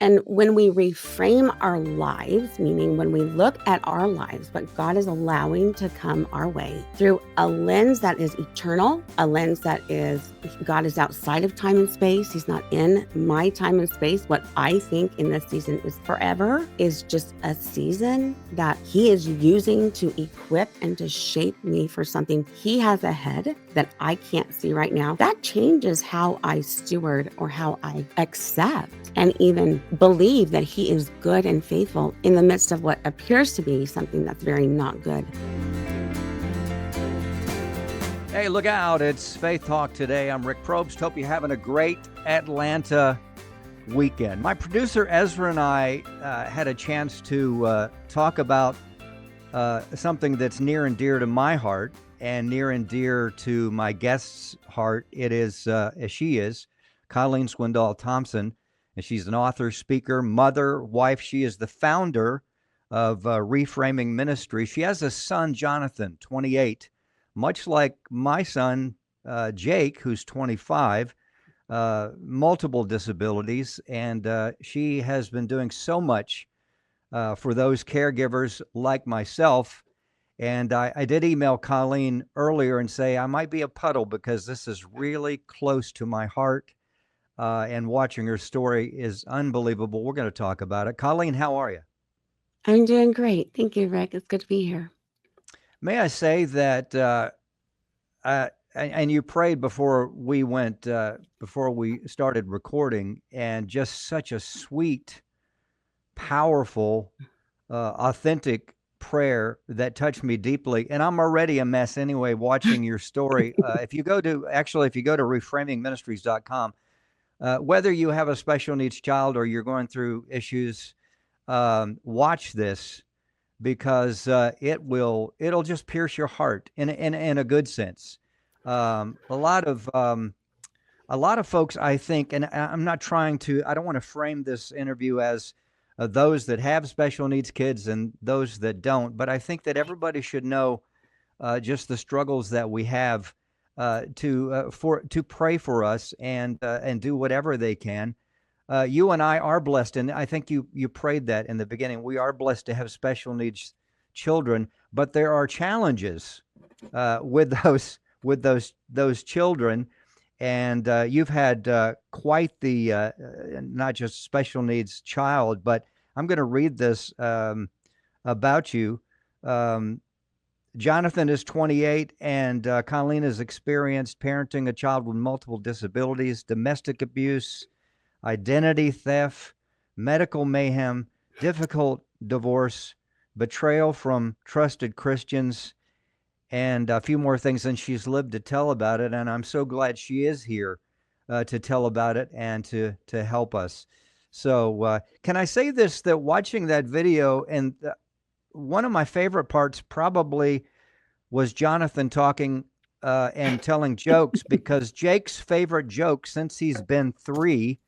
And when we reframe our lives, meaning when we look at our lives, what God is allowing to come our way through a lens that is eternal, a lens that is, God is outside of time and space. He's not in my time and space. What I think in this season is forever is just a season that He is using to equip and to shape me for something He has ahead that I can't see right now. That changes how I steward or how I accept and even believe that He is good and faithful in the midst of what appears to be something that's very not good. Hey, look out. It's Faith Talk Today. I'm Rick Probst. Hope you're having a great Atlanta weekend. My producer Ezra and I had a chance to talk about something that's near and dear to my heart and near and dear to my guest's heart. It is, as she is, Colleen Swindoll Thompson. And she's an author, speaker, mother, wife. She is the founder of Reframing Ministry. She has a son, Jonathan, 28, much like my son, Jake, who's 25, multiple disabilities. And she has been doing so much for those caregivers like myself. And I did email Colleen earlier and say, I might be a puddle because this is really close to my heart. And watching her story is unbelievable. We're going to talk about it. Colleen, how are you? I'm doing great. Thank you, Rick. It's good to be here. May I say that, and you prayed before we started recording, and just such a sweet, powerful, authentic prayer that touched me deeply. And I'm already a mess anyway, watching your story. If you go to reframingministries.com, whether you have a special needs child or you're going through issues, watch this because it'll just pierce your heart in a good sense. A lot of folks, I think, and I'm not trying to. I don't want to frame this interview as those that have special needs kids and those that don't, but I think that everybody should know just the struggles that we have. To pray for us and do whatever they can. You and I are blessed, and I think you prayed that in the beginning. We are blessed to have special needs children, but there are challenges with those children, and you've had quite the not just special needs child, but I'm going to read this about you. Jonathan is 28, and Colleen has experienced parenting a child with multiple disabilities, domestic abuse, identity theft, medical mayhem, difficult divorce, betrayal from trusted Christians, and a few more things. And she's lived to tell about it, and I'm so glad she is here to tell about it and to help us. So can I say this, that watching that video, and one of my favorite parts probably was Jonathan talking and telling jokes, because Jake's favorite joke since he's been 3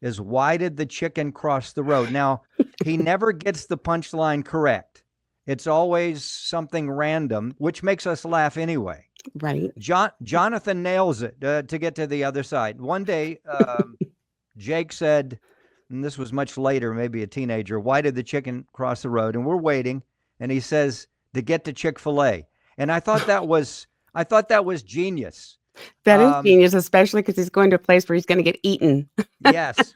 is, why did the chicken cross the road? Now, he never gets the punchline correct. It's always something random, which makes us laugh anyway. Right. Jonathan nails it to get to the other side. One day, Jake said, and this was much later, maybe a teenager, why did the chicken cross the road? And we're waiting, and he says, to get to Chick-fil-A. And I thought that was genius. That is genius, especially because he's going to a place where he's going to get eaten. Yes.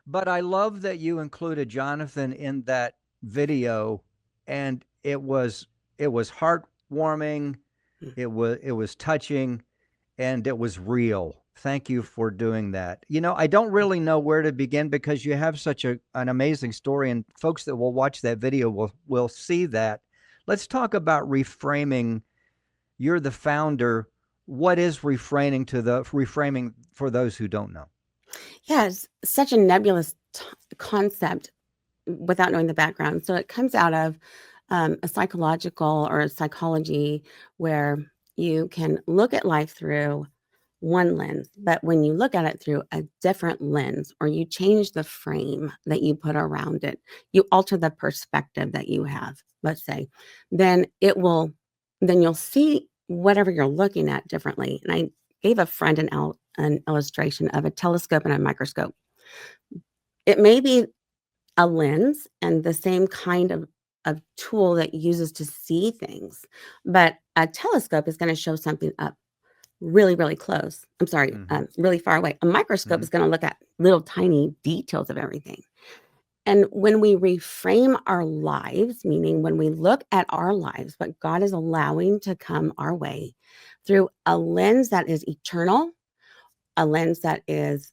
But I love that you included Jonathan in that video, and it was heartwarming, it was touching, and it was real. Thank you for doing that. You know, I don't really know where to begin because you have such an amazing story, and folks that will watch that video will see that. Let's talk about reframing. You're the founder. What is reframing for those who don't know? Yeah, it's such a nebulous concept without knowing the background. So it comes out of a psychological or a psychology where you can look at life through one lens, but when you look at it through a different lens, or you change the frame that you put around it, you alter the perspective that you have, let's say, then you'll see whatever you're looking at differently. And I gave a friend an illustration of a telescope and a microscope. It may be a lens and the same kind of tool that uses to see things, but a telescope is going to show something up really, really close. I'm sorry, really far away. A microscope is going to look at little tiny details of everything. And when we reframe our lives, meaning when we look at our lives, what God is allowing to come our way through a lens that is eternal, a lens that is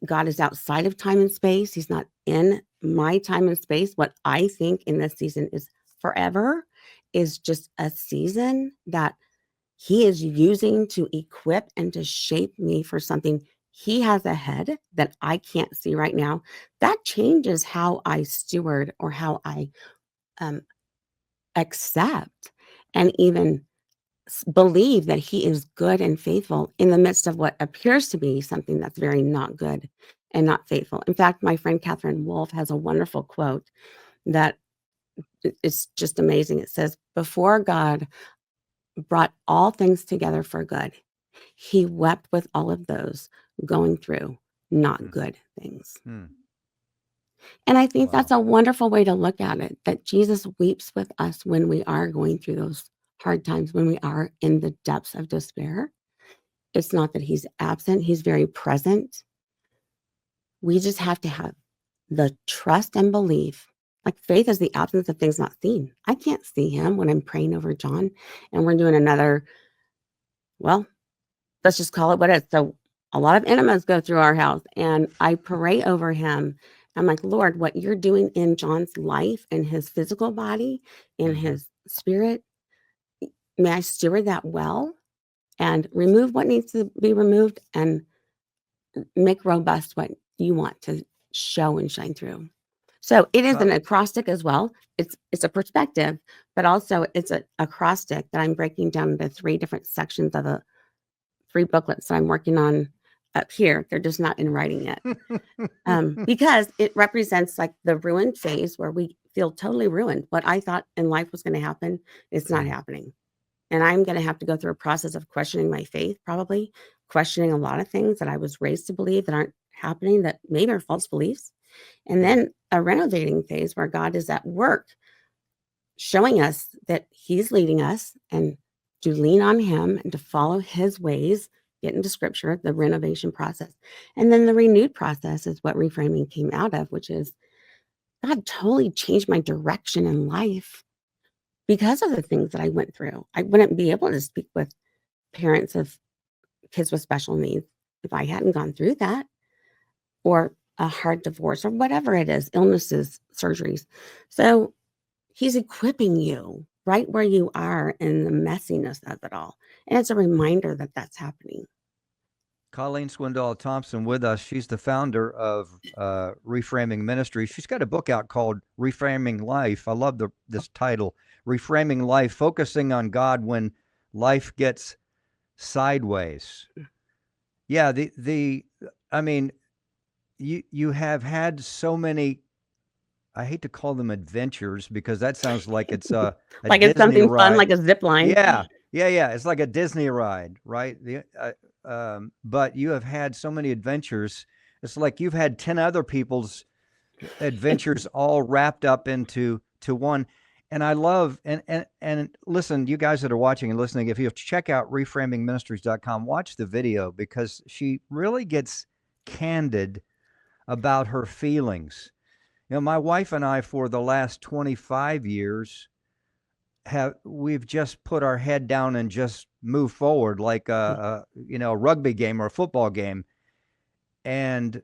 God is outside of time and space. He's not in my time and space. What I think in this season is forever is just a season that he is using to equip and to shape me for something he has ahead that I can't see right now. That changes how I steward or how I um, accept and even believe that he is good and faithful in the midst of what appears to be something that's very not good and not faithful. In fact, my friend Catherine Wolfe has a wonderful quote that is just amazing. It says, "Before God brought all things together for good, he wept with all of those going through not good things." And I think that's a wonderful way to look at it, that Jesus weeps with us when we are going through those hard times, when we are in the depths of despair. It's not that he's absent, he's very present. We just have to have the trust and belief. Like faith is the absence of things not seen. I can't see him when I'm praying over John and we're doing another, well, let's just call it what it is. So a lot of enemas go through our house and I pray over him. I'm like, Lord, what you're doing in John's life, in his physical body, in his spirit, may I steward that well and remove what needs to be removed and make robust what you want to show and shine through. So it is an acrostic as well. It's a perspective, but also it's an acrostic that I'm breaking down into 3 different sections of the 3 booklets that I'm working on up here. They're just not in writing yet. Because it represents like the ruined phase where we feel totally ruined. What I thought in life was going to happen, it's not happening. And I'm going to have to go through a process of questioning my faith, probably questioning a lot of things that I was raised to believe that aren't happening, that maybe are false beliefs. And then a renovating phase where God is at work showing us that he's leading us and to lean on him and to follow his ways, get into scripture, the renovation process. And then the renewed process is what reframing came out of, which is God totally changed my direction in life because of the things that I went through. I wouldn't be able to speak with parents of kids with special needs if I hadn't gone through that, or a hard divorce, or whatever it is, illnesses, surgeries. So he's equipping you right where you are in the messiness of it all. And it's a reminder that that's happening. Colleen Swindoll Thompson with us. She's the founder of Reframing Ministries. She's got a book out called Reframing Life. I love this title, Reframing Life, focusing on God when life gets sideways. Yeah, I mean, you have had so many, I hate to call them adventures because that sounds like it's a like Disney it's something ride. fun, like a zip line. Yeah. It's like a Disney ride, right? But you have had so many adventures. It's like you've had 10 other people's adventures all wrapped up into one. And I love, and listen, you guys that are watching and listening, if you check out reframingministries.com, watch the video because she really gets candid about her feelings. You know, my wife and I, for the last 25 years, we've just put our head down and just move forward like a rugby game or a football game. And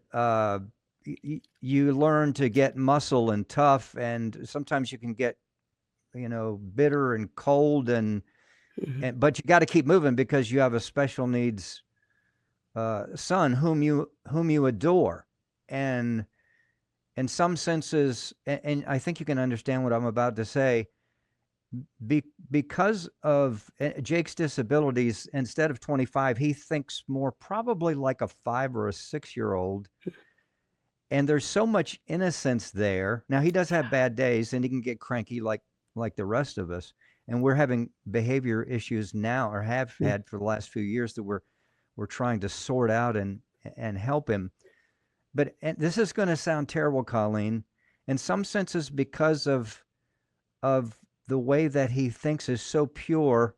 you learn to get muscle and tough, and sometimes you can get, bitter and cold, but you got to keep moving because you have a special needs son whom you adore. And in some senses, and I think you can understand what I'm about to say, because of Jake's disabilities, instead of 25, he thinks more probably like a 5 or a 6-year-old. And there's so much innocence there. Now, he does have bad days and he can get cranky like the rest of us. And we're having behavior issues now, or have had for the last few years, that we're trying to sort out and help him. but and this is going to sound terrible, Colleen, in some senses because of the way that he thinks is so pure.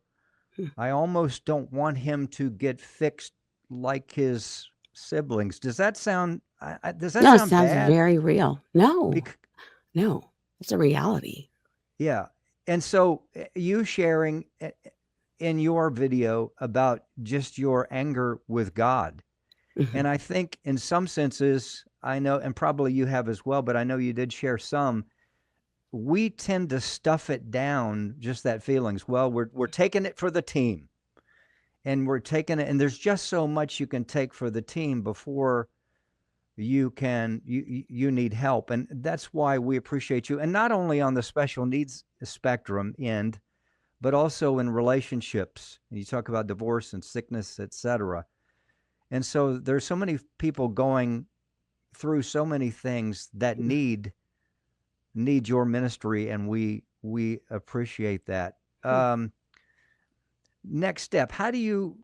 Hmm. I almost don't want him to get fixed like his siblings. Does that sound does that No, it sound sounds bad? very real. No, Bec- no, it's a reality. yeah. And so you sharing in your video about just your anger with God. Mhm. And I think in some senses, I know, and probably you have as well, but I know you did share some. We tend to stuff it down, just that feelings. Well, we're taking it for the team, and we're taking it, and there's just so much you can take for the team before you need help, and that's why we appreciate you, and not only on the special needs spectrum end, but also in relationships. You talk about divorce and sickness, etc. And so there's so many people going through so many things that need your ministry, and we appreciate that. Next step, how do you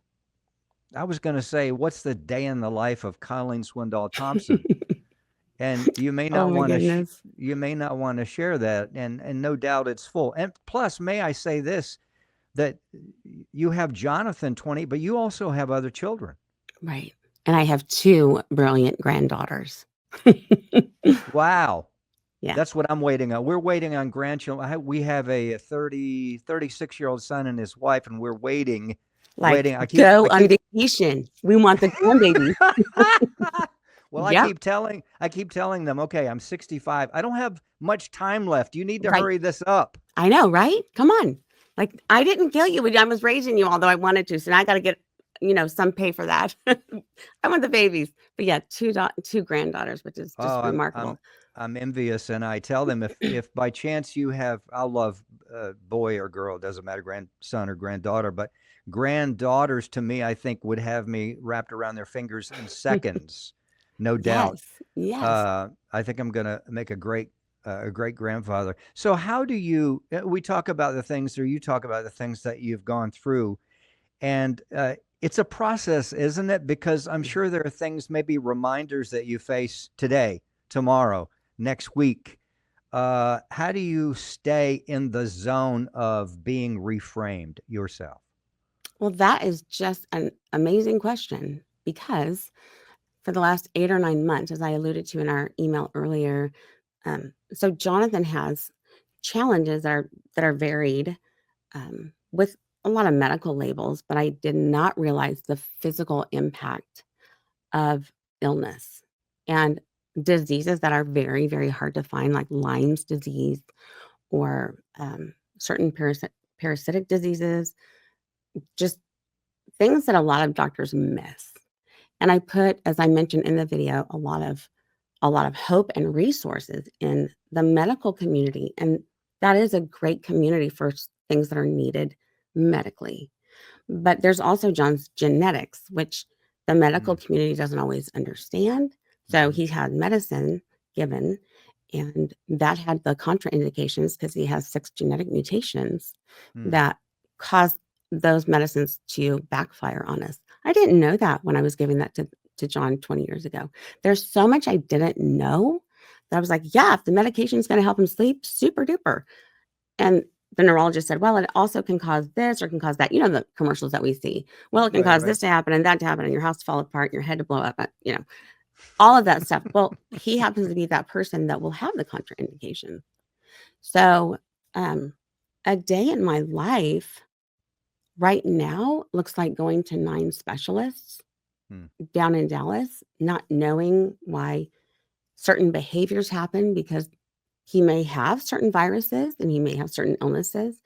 I was going to say, what's the day in the life of Colleen Swindoll Thompson? And you may Oh not my want to goodness. you may not want to share that, and no doubt it's full. And plus, may I say this, that you have Jonathan 20, but you also have other children. Right. And I have 2 brilliant granddaughters. Wow. Yeah. That's what I'm waiting on. We're waiting on grandchildren. We have a 36-year-old son and his wife, and we're waiting. Like, I go on keep vacation. We want the grandbaby. Well, Yep. I keep telling them, okay, I'm 65. I don't have much time left. You need to Right. hurry this up. I know, right? Come on. Like, I didn't kill you when I was raising you, although I wanted to. So now I got to get, some pay for that. I want the babies. But yeah, 2 granddaughters, which is just Oh, remarkable. I'm envious, and I tell them if by chance you have, I'll love boy or girl, it doesn't matter, grandson or granddaughter, but granddaughters to me, I think would have me wrapped around their fingers in seconds, no doubt. Yes. Yes. I think I'm gonna make a great grandfather. So how do you? We talk about the things, or you talk about the things that you've gone through, and it's a process, isn't it? Because I'm sure there are things, maybe reminders that you face today, tomorrow, next week. How do you stay in the zone of being reframed yourself? Well, that is just an amazing question because for the last 8 or 9 months, as I alluded to in our email earlier, so Jonathan has challenges that are varied with a lot of medical labels, but I did not realize the physical impact of illness and diseases that are very, very hard to find, like Lyme's disease or certain parasitic diseases, just things that a lot of doctors miss. And I put, as I mentioned in the video, a lot of hope and resources in the medical community. And that is a great community for things that are needed medically. But there's also John's genetics, which the medical Mm, community doesn't always understand. So mhm, he had medicine given, and that had the contraindications because he has 6 genetic mutations mm, that cause those medicines to backfire on us. I didn't know that when I was giving that to John 20 years ago. There's so much I didn't know that I was like, yeah, if the medication is going to help him sleep, super duper. And the neurologist said, well, it also can cause this or can cause that. The commercials that we see. Well, it can right, cause right. this to happen and that to happen and your house to fall apart and your head to blow up, all of that stuff. Well, he happens to be that person that will have the contraindication. So, um, a day in my life right now looks like going to 9 specialists Mm, down in Dallas, not knowing why certain behaviors happen because he may have certain viruses and he may have certain illnesses,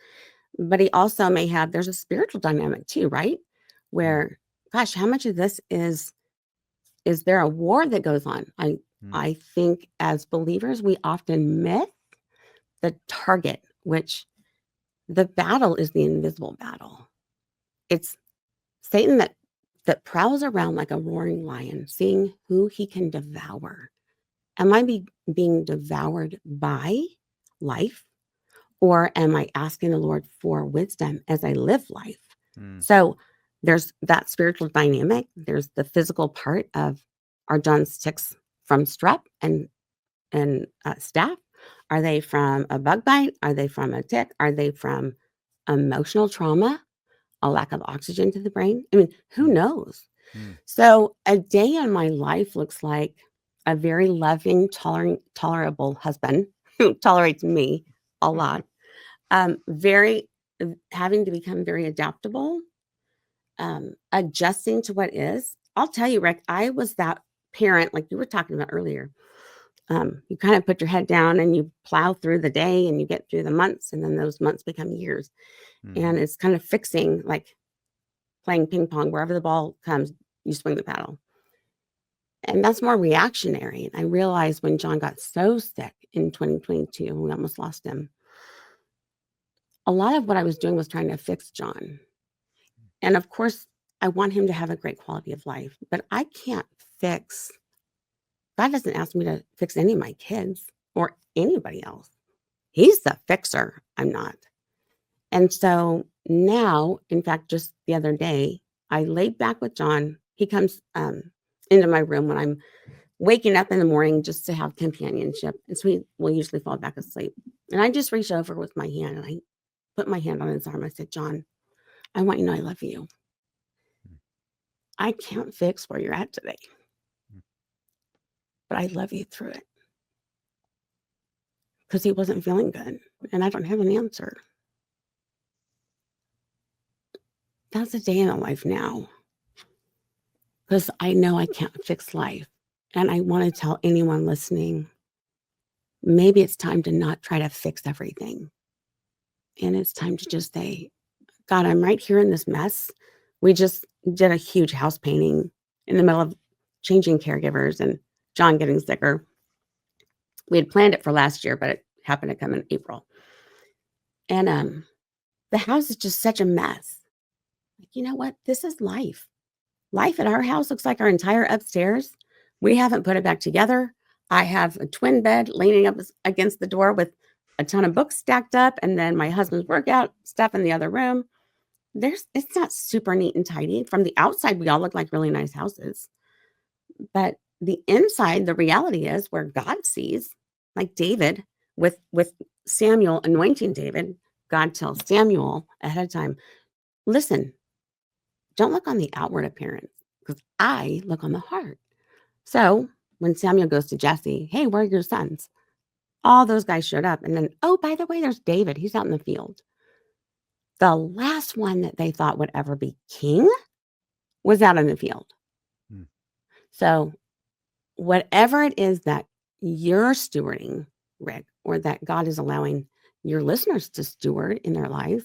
but he also may have, there's a spiritual dynamic too, right? mm, Where, gosh, how much of this is there a war that goes on? I mm, I think as believers, we often miss the target, which the battle is the invisible battle. It's Satan that prowls around like a roaring lion, seeing who he can devour. Am I being devoured by life? Or am I asking the Lord for wisdom as I live life? mm, So there's that spiritual dynamic. There's the physical part of our John 6 from strep and staph? Are they from a bug bite? Are they from a tick? Are they from emotional trauma, a lack of oxygen to the brain? I mean, who knows? So a day in my life looks like a very loving, tolerable husband who tolerates me a lot. Very having to become very adaptable, adjusting to what is. I'll tell you, Rick, I was that parent like you were talking about earlier. You kind of put your head down and you plow through the day and you get through the months, and then those months become years. And it's kind of fixing, like playing ping pong. Wherever the ball comes, you swing the paddle. And that's more reactionary. And I realized when John got so sick in 2022, we almost lost him. A lot of what I was doing was trying to fix John. And of course, I want him to have a great quality of life, but I can't fix. God doesn't ask me to fix any of my kids or anybody else. He's the fixer. I'm not. And so now, in fact, just the other day, I laid back with John. He comes into my room when I'm waking up in the morning just to have companionship. And so we will usually fall back asleep. And I just reach over with my hand and I put my hand on his arm. I said, John, I want you to know I love you. I can't fix where you're at today, but I love you through it. Because he wasn't feeling good and I don't have an answer. That's a day in my life now. Because I know I can't fix life. And I want to tell anyone listening, maybe it's time to not try to fix everything. And it's time to just say, God, I'm right here in this mess. We just did a huge house painting in the middle of changing caregivers and John getting sicker. We had planned it for last year, but it happened to come in April. And the house is just such a mess. Like, you know what? This is life. Life at our house looks like our entire upstairs. We haven't put it back together. I have a twin bed leaning up against the door with a ton of books stacked up, and then my husband's workout stuff in the other room. It's not super neat and tidy. From the outside, we all look like really nice houses. But the inside, the reality is where God sees, like David with Samuel anointing David, God tells Samuel ahead of time, listen, don't look on the outward appearance because I look on the heart. So when Samuel goes to Jesse, hey, where are your sons? All those guys showed up. And then, oh, by the way, there's David. He's out in the field. The last one that they thought would ever be king was out in the field. So whatever it is that you're stewarding, Rick, or that God is allowing your listeners to steward in their lives,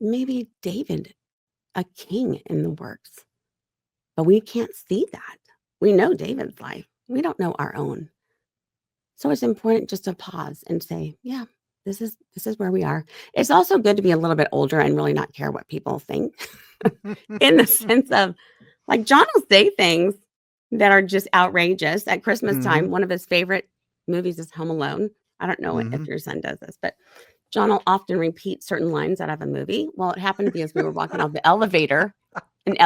maybe David, a king in the works. But we can't see that. We know David's life. We don't know our own. So it's important just to pause and say, yeah, this is where we are. It's also good to be a little bit older and really not care what people think in the sense of, like, John will say things that are just outrageous. At Christmas time, one of his favorite movies is Home Alone. I don't know if your son does this, but John will often repeat certain lines out of a movie. Well, it happened to be as we were walking off the elevator, and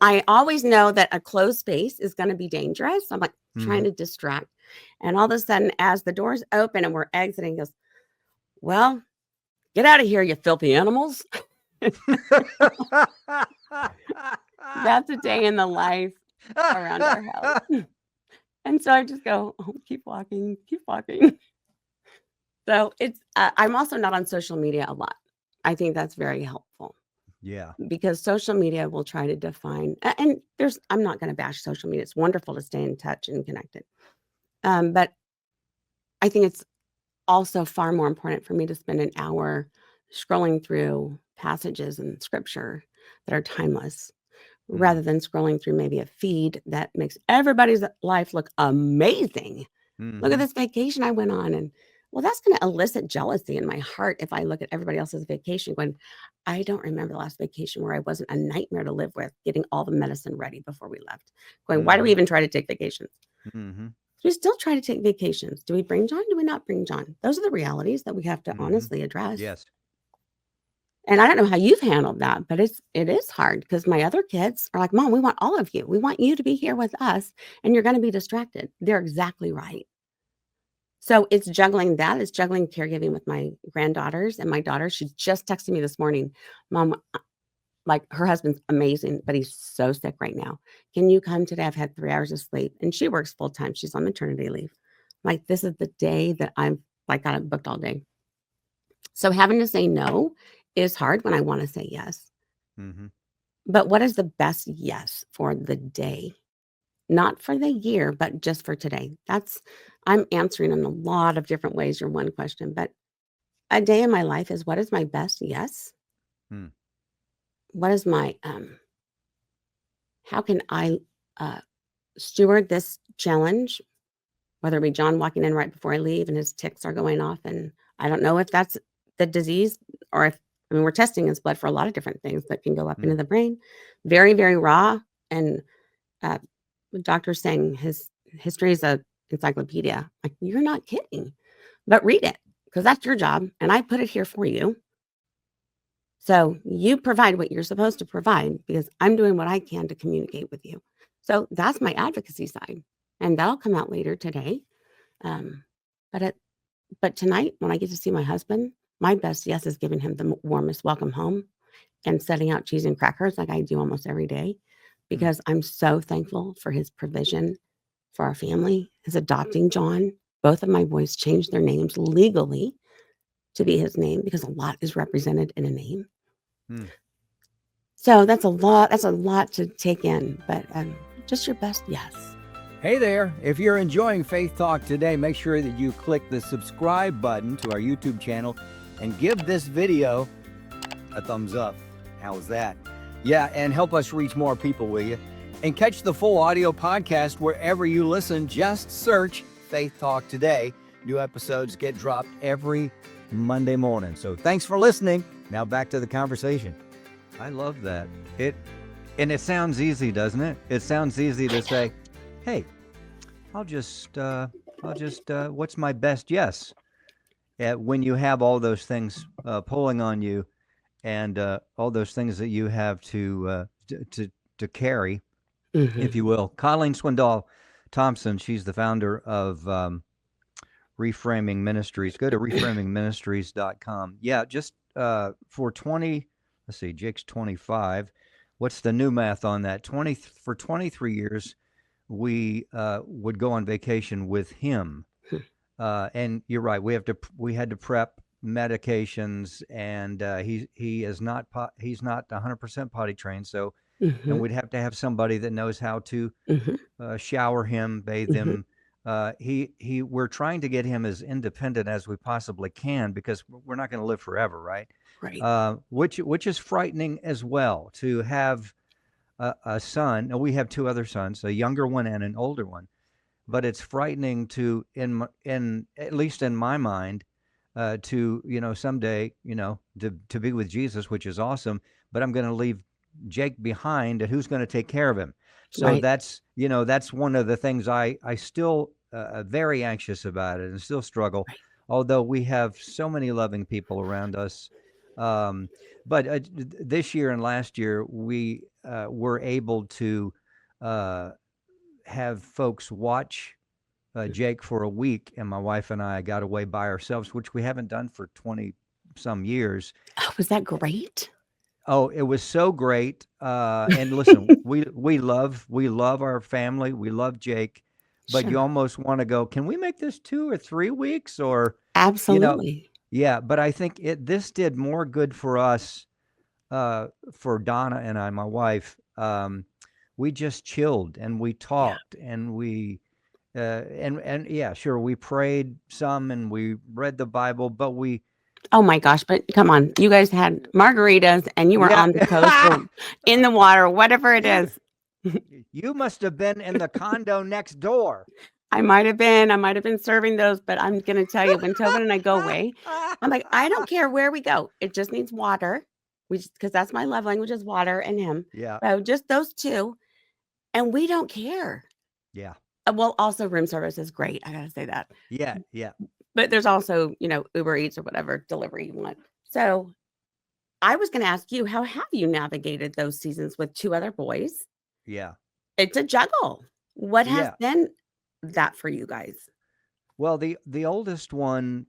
I always know that a closed space is going to be dangerous. I'm like trying to distract. And all of a sudden, as the doors open and we're exiting, he goes, well, get out of here, you filthy animals. That's a day in the life around our house. And so I just go, oh, keep walking. So I'm also not on social media a lot. I think that's very helpful. Yeah. Because social media will try to define, and I'm not going to bash social media. It's wonderful to stay in touch and connected. But I think it's also far more important for me to spend an hour scrolling through passages in scripture that are timeless rather than scrolling through maybe a feed that makes everybody's life look amazing. Look at this vacation I went on. And well, that's going to elicit jealousy in my heart if I look at everybody else's vacation going, I don't remember the last vacation where I wasn't a nightmare to live with, getting all the medicine ready before we left. Going, why do we even try to take vacations? We still try to take vacations. Do we bring John? Do we not bring John? Those are the realities that we have to honestly address. Yes. And I don't know how you've handled that, but it is hard because my other kids are like, Mom, we want all of you. We want you to be here with us, and you're going to be distracted. They're exactly right. So it's juggling that. It's juggling caregiving with my granddaughters and my daughter. She just texted me this morning, Mom, like her husband's amazing, but he's so sick right now. Can you come today? I've had 3 hours of sleep. And she works full time. She's on maternity leave. Like, this is the day that I'm like, got it booked all day. So having to say no is hard when I want to say yes. Mm-hmm. But what is the best yes for the day? Not for the year, but just for today. I'm answering in a lot of different ways your one question, but a day in my life is, what is my best yes? Mm. What is my, how can I steward this challenge, whether it be John walking in right before I leave and his ticks are going off. And I don't know if that's the disease or if, I mean, we're testing his blood for a lot of different things that can go up into the brain. Very, very raw. And the doctor's saying his history is a encyclopedia. Like, you're not kidding, but read it because that's your job. And I put it here for you. So you provide what you're supposed to provide because I'm doing what I can to communicate with you. So that's my advocacy side. And that'll come out later today. But tonight, when I get to see my husband, my best yes is giving him the warmest welcome home and setting out cheese and crackers like I do almost every day, because I'm so thankful for his provision for our family, his adopting John. Both of my boys changed their names legally to be his name because a lot is represented in a name. So that's a lot to take in, but just your best yes. Hey there, if you're enjoying Faith Talk Today, make sure that you click the subscribe button to our YouTube channel and give this video a thumbs up. How's that? Yeah, and help us reach more people, will you? And catch the full audio podcast wherever you listen. Just search Faith Talk Today. New episodes get dropped every Monday morning. So thanks for listening. Now back to the conversation. I love that. It sounds easy, doesn't it? It sounds easy to say, hey, I'll just what's my best yes? When you have all those things pulling on you, and all those things that you have to carry, if you will. Colleen Swindoll Thompson, she's the founder of Reframing Ministries. Go to reframingministries.com. Yeah, just for 20, let's see, Jake's 25. What's the new math on that? For 23 years, we would go on vacation with him. And you're right, we had to prep medications, and he's not 100% potty trained, so and we'd have to have somebody that knows how to shower him, bathe him. We're trying to get him as independent as we possibly can, because we're not going to live forever, right? Right. Which is frightening as well, to have a son. Now, we have two other sons, a younger one and an older one, but it's frightening to, in at least in my mind, to someday to be with Jesus, which is awesome, but I'm going to leave Jake behind, and who's going to take care of him? So Right. that's one of the things I still very anxious about it and still struggle, Right. although we have so many loving people around us. But this year and last year, we were able to have folks watch Jake for a week, and my wife and I got away by ourselves, which we haven't done for 20 some years. Oh, was that great? Oh, it was so great. And listen, we love our family. We love Jake, but you Sure. almost want to go, can we make this 2 or 3 weeks? Or, Absolutely. yeah, but I think this did more good for us, for Donna and I, my wife. We just chilled and we talked, and we, and yeah, sure, we prayed some and we read the Bible, but Oh my gosh, but come on. You guys had margaritas and you were on the coast or in the water, whatever it is. You must have been in the condo next door. I might have been serving those, but I'm going to tell you, when Tobin and I go away, I'm like, I don't care where we go. It just needs water. Because that's my love language, is water and him. Yeah. So just those two. And we don't care. Yeah. Well, also room service is great. I got to say that. Yeah. Yeah. But there's also, Uber Eats or whatever delivery you want. So I was going to ask you, how have you navigated those seasons with 2 other boys? Yeah. It's a juggle. What has Yeah. been that for you guys? Well, the oldest one,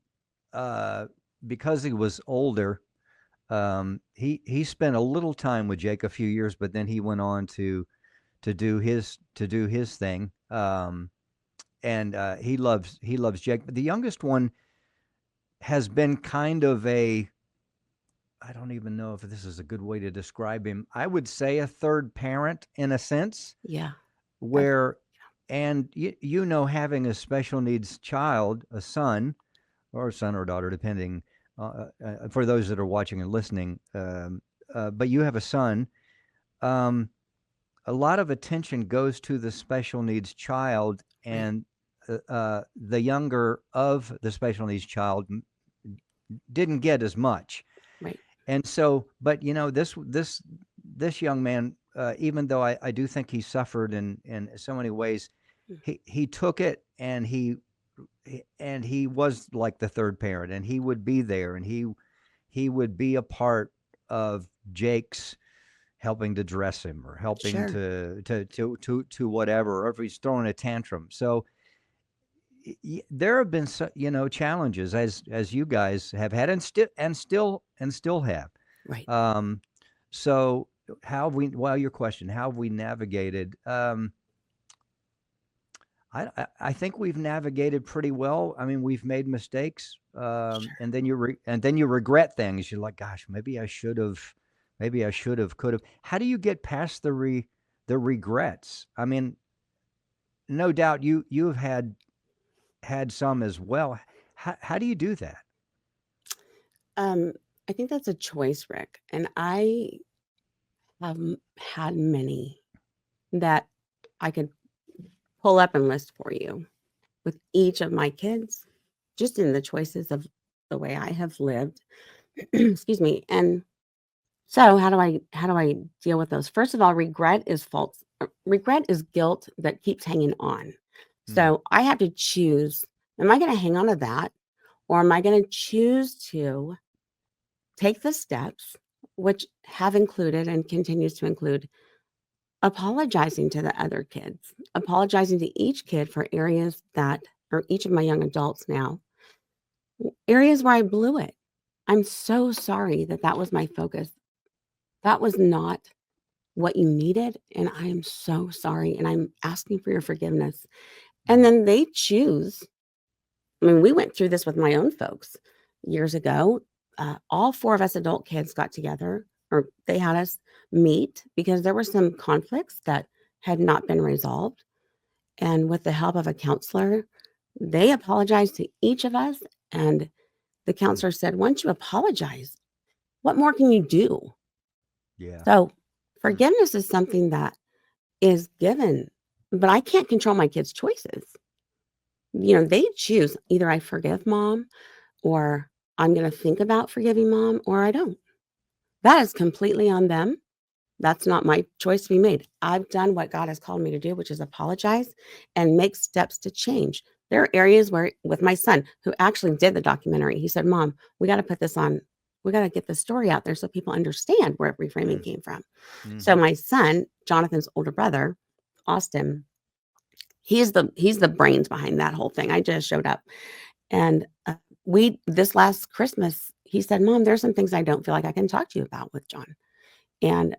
because he was older, he spent a little time with Jake, a few years, but then he went on to do his thing. And he loves Jake. But the youngest one has been kind of I don't even know if this is a good way to describe him. I would say a third parent in a sense, Yeah. That's where, and having a special needs child, a son or daughter, depending, for those that are watching and listening. But you have a son. Um, a lot of attention goes to the special needs child, right. and the younger of the special needs child didn't get as much. Right. And so, but this young man, even though I do think he suffered in so many ways, Mm. he took it, and he was like the third parent, and he would be there, and he would be a part of Jake's helping to dress him, or helping Sure. to whatever, or if he's throwing a tantrum. So there have been challenges, as you guys have had, and still have. Right. So how have we? Well, your question, how have we navigated? I think we've navigated pretty well. I mean, we've made mistakes, Sure. and then you regret things. You're like, gosh, maybe I should have, could have. How do you get past the regrets? I mean, no doubt you've had some as well. How do you do that? Um, I think that's a choice, Rick. And I have had many that I could pull up and list for you with each of my kids, just in the choices of the way I have lived. Excuse me. And so how do I deal with those? First of all, regret is false. Regret is guilt that keeps hanging on. Hmm. So I have to choose, am I going to hang on to that, or am I going to choose to take the steps, which have included and continues to include apologizing to the other kids, apologizing to each kid for areas that, or each of my young adults now, areas where I blew it. I'm so sorry that that was my focus. That was not what you needed. And I am so sorry. And I'm asking for your forgiveness. And Hmm. then they choose. I mean, we went through this with my own folks years ago. All 4 of us adult kids got together, or they had us meet because there were some conflicts that had not been resolved. And with the help of a counselor, they apologized to each of us. And the Hmm. counselor said, once you apologize, what more can you do? Yeah. So Hmm. forgiveness is something that is given, but I can't control my kids' choices. They choose, either I forgive mom, or I'm going to think about forgiving mom, or I don't. That is completely on them. That's not my choice to be made. I've done what God has called me to do, which is apologize and make steps to change. There are areas where, with my son, who actually did the documentary, he said, Mom, we got to put this on. We got to get the story out there so people understand where reframing Hmm. came from. So Hmm. my son, Jonathan's older brother, Austin, he's the brains behind that whole thing. I just showed up, and we this last Christmas, he said, "Mom, there's some things I don't feel like I can talk to you about with John." And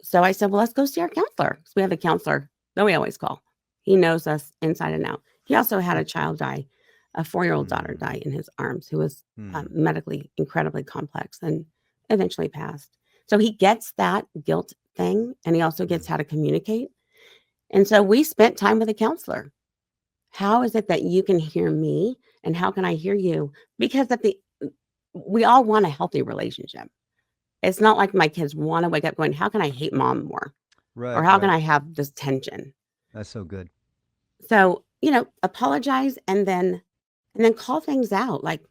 so I said, "Well, let's go see our counselor." So we have a counselor that we always call. He knows us inside and out. He also had a child die, a 4-year-old daughter Hmm. die in his arms, who was Hmm. medically incredibly complex and eventually passed. So he gets that guilt thing, and he also Hmm. gets how to communicate. And so we spent time with a counselor. How is it that you can hear me, and how can I hear you? Because we all want a healthy relationship. It's not like my kids want to wake up going, how can I hate mom more? Or Right. how can Right. I have this tension? That's so good. So, apologize, and then call things out. Like,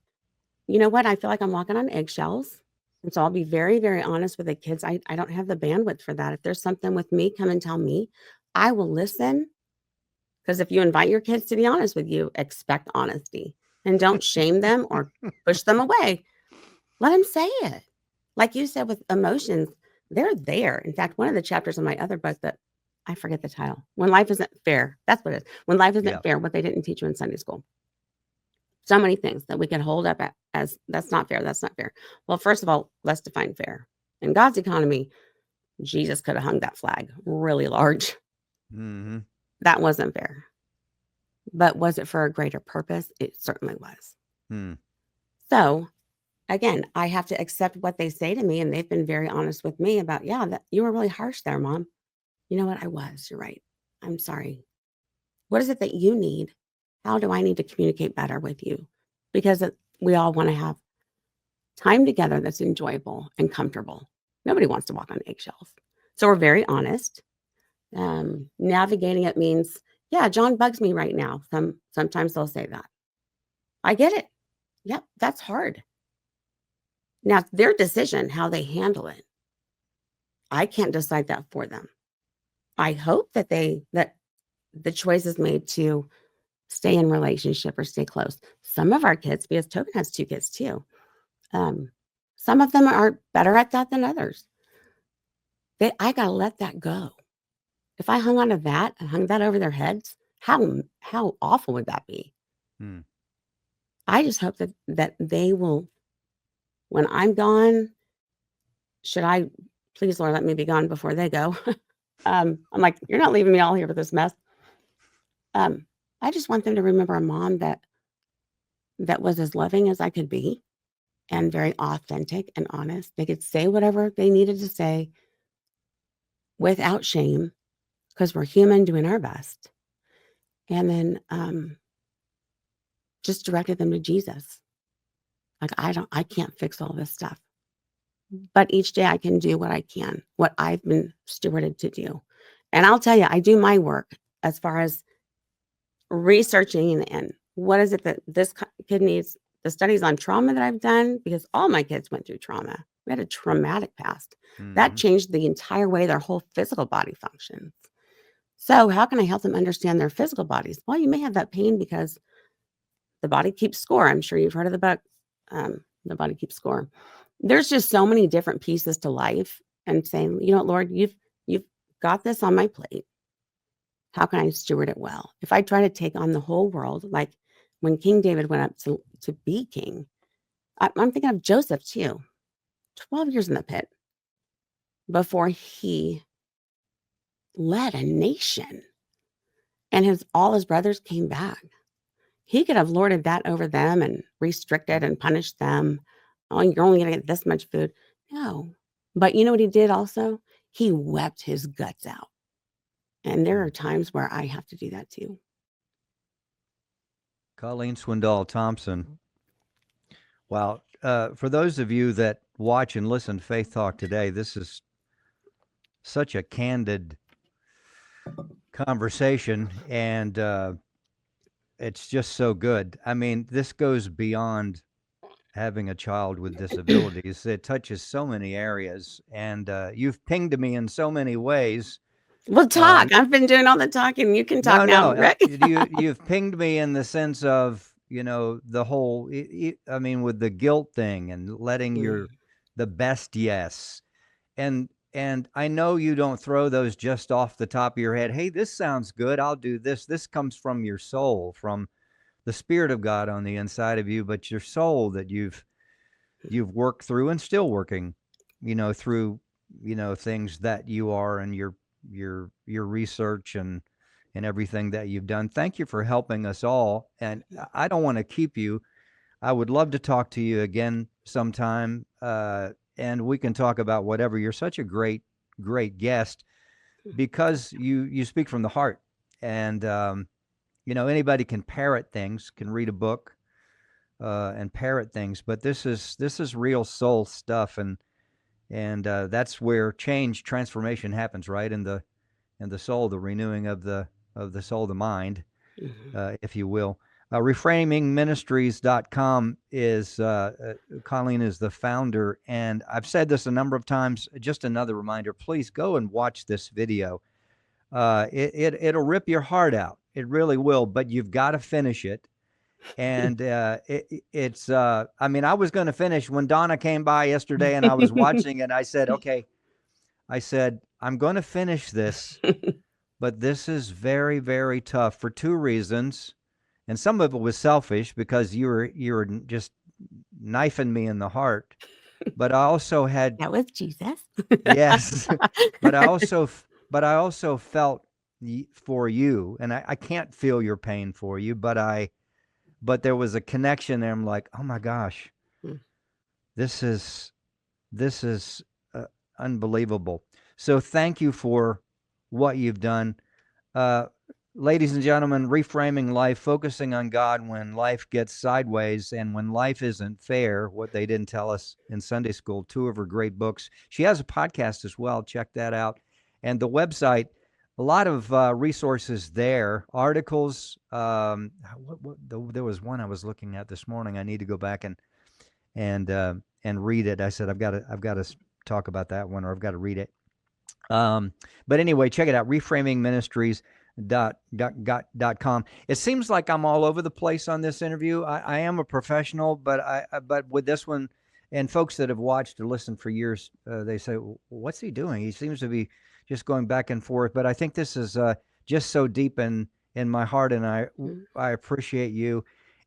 you know what? I feel like I'm walking on eggshells. And so I'll be very, very honest with the kids. I don't have the bandwidth for that. If there's something with me, come and tell me. I will listen. Because if you invite your kids to be honest with you, expect honesty, and don't shame them or push them away. Let them say it. Like you said with emotions, they're there. In fact, one of the chapters in my other book that I forget the title, When Life Isn't Fair. That's what it is. When Life Yeah. Isn't Fair, what they didn't teach you in Sunday school. So many things that we can hold up as that's not fair. That's not fair. Well, first of all, let's define fair. In God's economy, Jesus could have hung that flag really large. Mm-hmm. That wasn't fair. But was it for a greater purpose? It certainly was. Hmm. So again, I have to accept what they say to me, and they've been very honest with me about, yeah, that you were really harsh there, Mom. You know what? I was. You're right. I'm sorry. What is it that you need? How do I need to communicate better with you? Because we all want to have time together that's enjoyable and comfortable. Nobody wants to walk on eggshells. So we're very honest. Navigating it means, yeah, John bugs me right now. Sometimes they'll say that. I get it. Yep, that's hard. Now, it's their decision how they handle it. I can't decide that for them. I hope that the choice is made to stay in relationship or stay close. Some of our kids, because Tobin has 2 kids too, some of them are better at that than others. I gotta let that go. If I hung on to that and hung that over their heads, how awful would that be? Hmm. I just hope that they will, when I'm gone, should I please, Lord, let me be gone before they go. I'm like, you're not leaving me all here with this mess. I just want them to remember a mom that was as loving as I could be and very authentic and honest. They could say whatever they needed to say without shame because we're human doing our best. And then just directed them to Jesus. Like I can't fix all this stuff. But each day I can do what I can, what I've been stewarded to do. And I'll tell you, I do my work as far as researching and what is it that this kid needs, the studies on trauma that I've done, because all my kids went through trauma. We had a traumatic past. That Mm-hmm. changed the entire way their whole physical body functions. So how can I help them understand their physical bodies? Well, you may have that pain because the body keeps score. I'm sure you've heard of the book, The Body Keeps Score. There's just so many different pieces to life, and saying, you know what, Lord, you've got this on my plate. How can I steward it well? If I try to take on the whole world, like when King David went up to be king, I'm thinking of Joseph too. 12 years in the pit before he led a nation, and all his brothers came back. He could have lorded that over them and restricted and punished them. Oh, you're only going to get this much food. No. But you know what he did also? He wept his guts out. And there are times where I have to do that too. Colleen Swindoll Thompson. Wow. For those of you that watch and listen to Faith Talk Today, this is such a candid conversation, and it's just so good. I mean, this goes beyond having a child with disabilities. It touches so many areas, and you've pinged me in so many ways. Well, talk. I've been doing all the talking. You can talk now, Rick. You've pinged me in the sense of, the whole, I mean, with the guilt thing and letting the best yes. And I know you don't throw those just off the top of your head. Hey, this sounds good. I'll do this. This comes from your soul, from the Spirit of God on the inside of you, but your soul that you've worked through and still working, through, things that you are, and your research and everything that you've done. Thank you for helping us all. And I don't want to keep you. I would love to talk to you again sometime. And we can talk about whatever. You're such a great guest because you speak from the heart, and anybody can parrot things, can read a book and parrot things, but this is real soul stuff, and that's where transformation happens, right? In the soul, the renewing of the soul, the mind, if you will. Reframingministries.com is Colleen is the founder, and I've said this a number of times. Just another reminder: please go and watch this video. It'll rip your heart out. It really will. But you've got to finish it, And it's I mean, I was going to finish when Donna came by yesterday, and I was watching, and I said, okay, I'm going to finish this, but this is very, very tough for two reasons. And some of it was selfish because you were just knifing me in the heart. But I also had, That was Jesus. yes, but I also felt for you, and I can't feel your pain for you, but there was a connection there. I'm like, oh my gosh, Hmm. this is unbelievable. So thank you for what you've done. Ladies and gentlemen, Reframing Life, focusing on God when life gets sideways and when life isn't fair, what they didn't tell us in Sunday school, two of her great books. She has a podcast as well. Check that out. And the website, a lot of resources there, articles. There was one I was looking at this morning. I need to go back and read it. I said, I've got to talk about that one, or I've got to read it. But anyway, check it out, reframingministries.com. It seems like I'm all over the place on this interview. I am a professional, but with this one, and folks that have watched or listened for years, they say, what's he doing? He seems to be just going back and forth. But I think this is just so deep in my heart, and I appreciate you.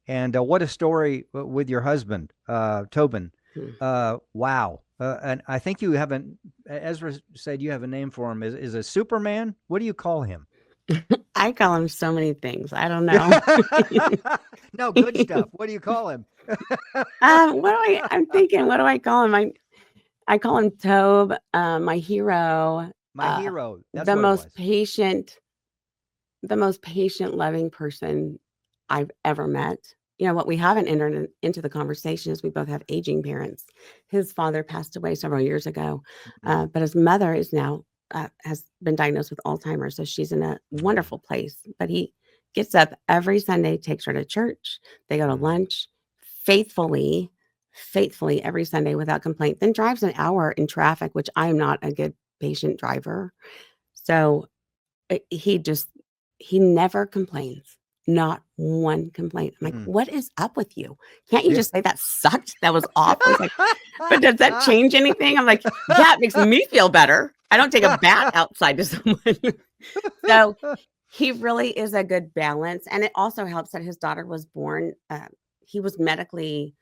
And what a story with your husband, Tobin. Wow. And I think you haven't, Ezra said you have a name for him. Is it Superman? What do you call him? I call him so many things. I don't know. No, good stuff. What do you call him? I'm thinking, what do I call him? I call him Tobe, my hero. My hero. That's the what most it was. patient, loving person I've ever met. You know, what we haven't entered into the conversation is we both have aging parents. His father passed away several years ago, but his mother is now has been diagnosed with Alzheimer's, so she's in a wonderful place. But he gets up every Sunday, takes her to church. They go to lunch faithfully every Sunday without complaint, then drives an hour in traffic, which I am not a good patient driver. So he never complains. Not one complaint. I'm like, what is up with you? Can't you just say that sucked? That was awful. He's like, but does that change anything? I'm like, yeah, it makes me feel better. I don't take a bat outside to someone. So he really is a good balance. And it also helps that his daughter was born. He was medically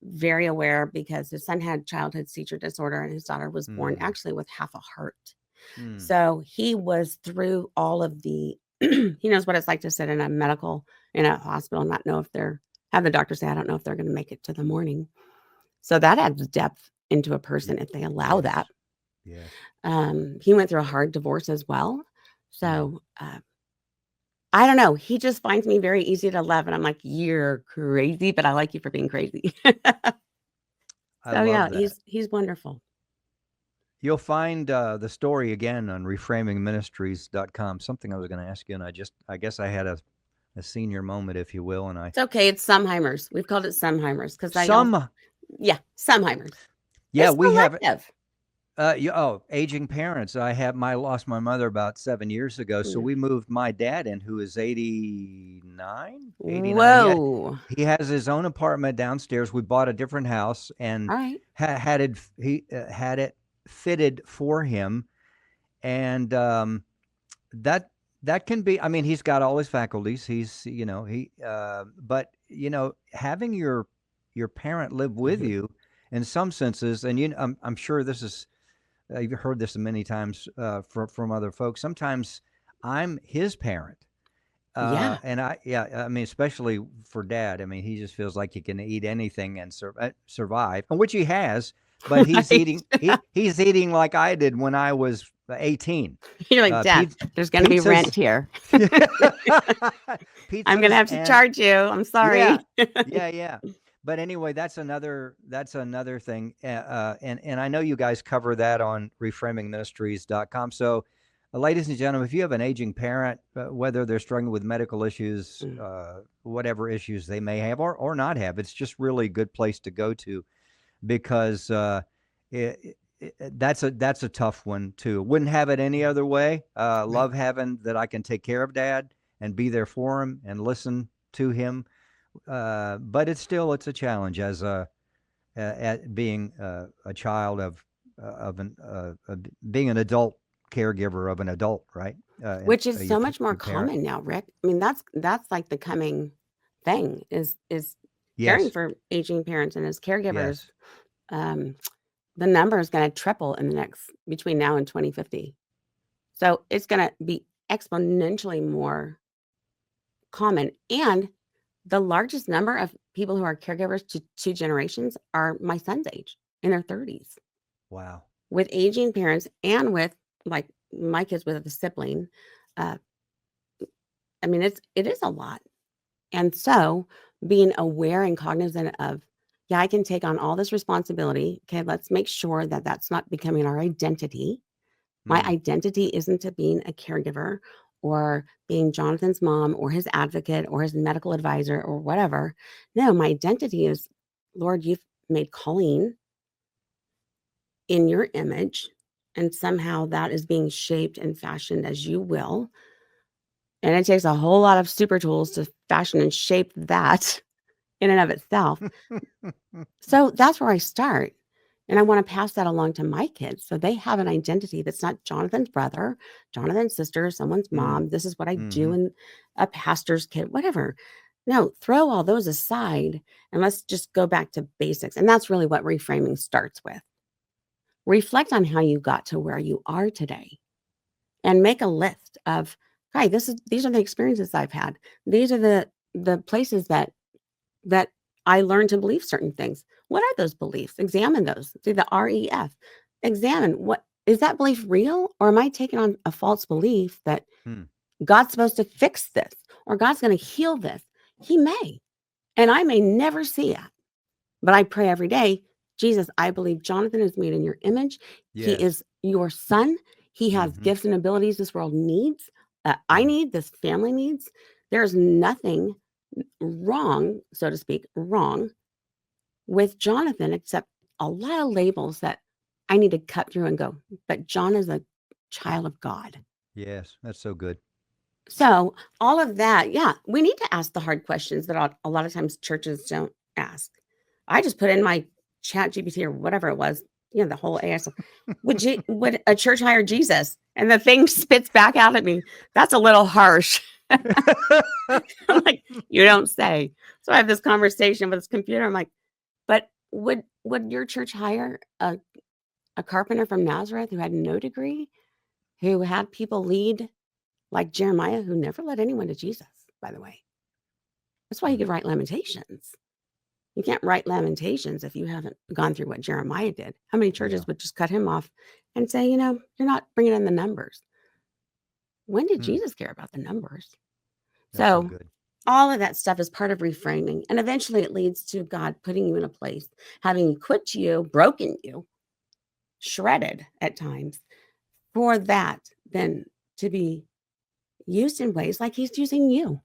very aware because his son had childhood seizure disorder and his daughter was born actually with half a heart. So he was through all of the, he knows what it's like to sit in a hospital and not know if have the doctor say, I don't know if they're going to make it to the morning. So that adds depth into a person if they allow that. Yeah. He went through a hard divorce as well. So I don't know. He just finds me very easy to love. And I'm like, you're crazy, but I like you for being crazy. So yeah, he's wonderful. You'll find the story again on reframingministries.com. Something I was going to ask you, and I guess I had a senior moment, if you will. And it's okay. It's Samheimer's. We've called it Samheimer's because Samheimer's. Yeah, it's we have it. Aging parents. I lost my mother about 7 years ago. So we moved my dad in, who is 89. Whoa. He has his own apartment downstairs. We bought a different house and had it fitted for him. And that can be, I mean, he's got all his faculties. He's, but having your parent live with you in some senses, and I'm sure this is, you've heard this many times from other folks. Sometimes I'm his parent. And I mean, especially for Dad. I mean, he just feels like he can eat anything and survive, which he has. But he's he's eating like I did when I was 18. You're like, Dad, there's going to be rent here. I'm going to have to charge you. I'm sorry. Yeah. But anyway, that's another thing. And I know you guys cover that on reframingministries.com. So, ladies and gentlemen, if you have an aging parent, whether they're struggling with medical issues, whatever issues they may have or not have, it's just really a good place to go to, because that's a tough one too. Wouldn't have it any other way. Love having that I can take care of Dad and be there for him and listen to him But it's a challenge as at being a child being an adult caregiver of an adult, right? Which is Your so much more parent. common now, Rick. I mean, that's like the coming thing is caring Yes, for aging parents and as caregivers. yes. Um, the number is going to triple in the next between now and 2050. So it's going to be exponentially more common. And the largest number of people who are caregivers to two generations are my son's age in their 30s Wow. with aging parents and with like my kids with a sibling. Uh, I mean, it is a lot. And so being aware and cognizant of, yeah, I can take on all this responsibility. Okay, let's make sure that that's not becoming our identity. My Mm, identity isn't to being a caregiver or being Jonathan's mom or his advocate or his medical advisor or whatever. No, my identity is, Lord, you've made Colleen in your image, and somehow that is being shaped and fashioned as you will. And it takes a whole lot of super tools to fashion and shape that in and of itself. So that's where I start. And I want to pass that along to my kids so they have an identity that's not Jonathan's brother, Jonathan's sister, someone's mm, mom. This is what I do mm-hmm. in a pastor's kid, whatever. No, throw all those aside and let's just go back to basics. And that's really what reframing starts with. Reflect on how you got to where you are today and make a list of, hi, these are the experiences I've had. These are the places that I learned to believe certain things. What are those beliefs? Examine those. Do the REF. Examine what is that belief real, or am I taking on a false belief that Mm, God's supposed to fix this or God's going to heal this? He may, and I may never see it, but I pray every day, Jesus, I believe Jonathan is made in your image. He yes. is your son. He has Mm-hmm. gifts and abilities this world needs, I Mm, need, this family needs. There's nothing wrong, so to speak, wrong with Jonathan, except a lot of labels that I need to cut through and go, but John is a child of God. yes, that's so good. So, all of that, yeah, we need to ask the hard questions that a lot of times churches don't ask. I just put in my chat GPT or whatever it was, the whole AI stuff. Would a church hire Jesus? And the thing spits back out at me. That's a little harsh. I'm like, you don't say. So I have this conversation with this computer. I'm like, but would your church hire a carpenter from Nazareth who had no degree, who had people lead like Jeremiah, who never led anyone to Jesus, by the way? That's why you Mm, could write Lamentations. You can't write Lamentations if you haven't gone through what Jeremiah did. How many yeah. churches would just cut him off and say, you're not bringing in the numbers? When did Mm, Jesus care about the numbers? that's so So good. all of that stuff is part of reframing. And eventually it leads to God putting you in a place, having equipped you, broken you, shredded at times, for that then to be used in ways like he's using you.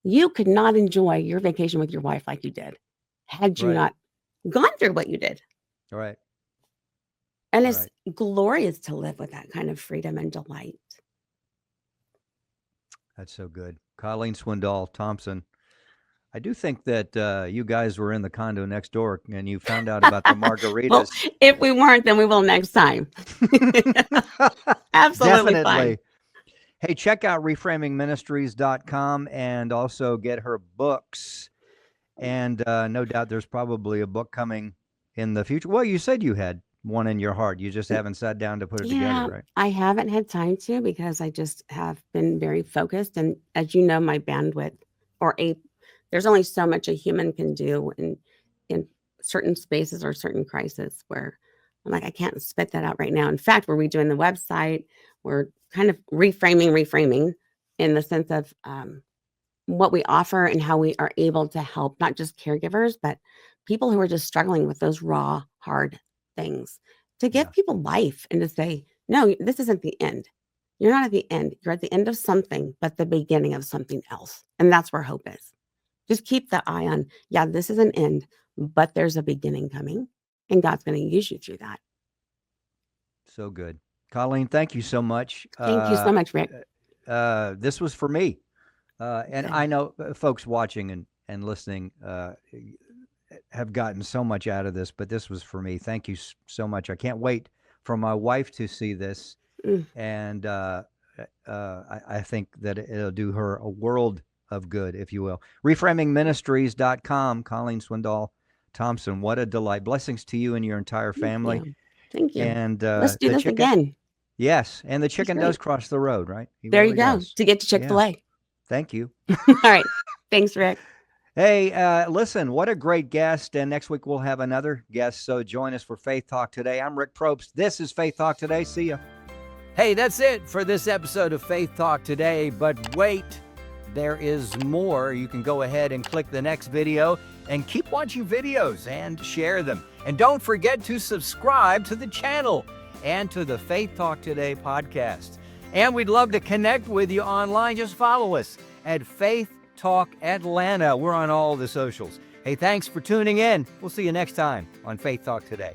You could not enjoy your vacation with your wife like you did had you Right. not gone through what you did. Right. And it's Right. glorious to live with that kind of freedom and delight. That's so good. Colleen Swindoll Thompson. I do think that you guys were in the condo next door and you found out about the Well, margaritas. if we weren't, then we will next time. Absolutely fine. Definitely. Hey, check out reframingministries.com and also get her books. And no doubt there's probably a book coming in the future. Well, you said you had one in your heart. You just haven't sat down to put it together, Yeah, right? I haven't had time to because I just have been very focused. And as you know, my bandwidth or a there's only so much a human can do in certain spaces or certain crises where I'm like, I can't spit that out right now. In fact, we're redoing the website. We're kind of reframing in the sense of what we offer and how we are able to help not just caregivers, but people who are just struggling with those raw, hard things to Yeah. give people life and to say, no, this isn't the end. You're not at the end. You're at the end of something, but the beginning of something else. And that's where hope is. Just keep the eye on, yeah, this is an end, but there's a beginning coming and God's going to use you through that. So good. Colleen, thank you so much. Thank you so much, Rick. This was for me. And Good. I know folks watching and listening have gotten so much out of this, but this was for me. Thank you so much. I can't wait for my wife to see this. And I think that it'll do her a world of good, if you will. Reframingministries.com, Colleen Swindoll Thompson. What a delight. Blessings to you and your entire family. Thank you. And let's do this again. Yes. And the chicken does cross the road, right? There you go. To get to Chick-fil-A. Yeah. Thank you. All right. Thanks, Rick. Hey, listen, what a great guest. And next week we'll have another guest. So join us for Faith Talk Today. I'm Rick Probst. This is Faith Talk Today. See ya. Hey, that's it for this episode of Faith Talk Today. But wait, there is more. You can go ahead and click the next video and keep watching videos and share them. And don't forget to subscribe to the channel and to the Faith Talk Today podcast. And we'd love to connect with you online. Just follow us at Faith Talk Atlanta. We're on all the socials. Hey, thanks for tuning in. We'll see you next time on Faith Talk Today.